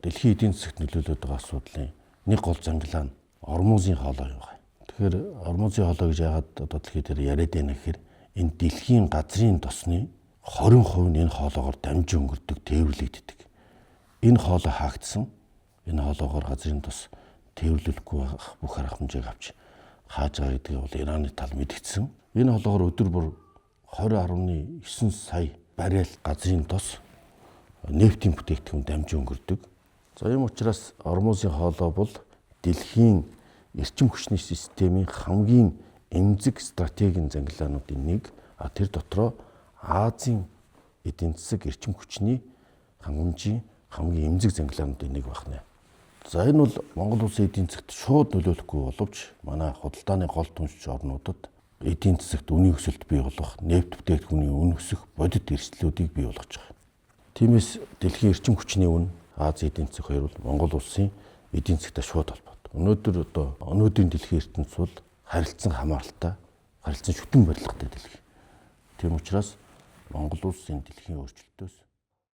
дэлхийн эдийн засагт нөлөөлөд байгаа асуудлын нэг гол зангилаа нь ормозын хоолой юм байна. Тэгэхээр ормозын хоолой гэж яагаад одоо дэлхийд яриад байна гэхээр энэ дэлхийн газрын тосны 20% нь энэ хоолоогоор дамжин өнгөрдөг, тээвэрлэгддэг. Энэ хоолой хаагдсан. Энэ хоолоогоор газрын тос тээвэрлүүлэхгүй байх бүх арга хэмжээг авч хааж байгаа гэдгийг бол Ираны тал мэдгдсэн. Энэ хоолоогоор өдөр бүр 20.9 сая баррел газрын тос нефтийн бүтээгдэхүүн дамжин өнгөрдөг. За ийм учраас ормозын хоолой бол дэлхийн эрчим хүчний системийн хамгийн эмзэг стратегийн зангилаануудын нэг. Тэр дотроо Азийн эдийн засаг эрчим хүчний хангамжийн хамгийн эмзэг зангилаануудын нэг байна. За энэ бол Монгол улсын эдийн засагт шууд нөлөөлөхгүй боловч манай худалдааны гол түншч орнуудад эдийн засагт үнийн өсөлт бий болгох, нефт бүтээгдэхүүний үн өсөх бодит эрсдлүүдийг бий болгож байгаа. Тиймээс дэлхийн эрчим хүчний үн Азийн эдийн засаг хоёр бол Монгол улсын эдийн засагтай шууд холбоотой. Өнөөдрийн дэлхийн ертөнц бол харилцан хамааралтай, харилцан шүтэн барилгатай дэлхий. Тийм учраас Монгол улсын дэлхийн өөрчлөлтөөс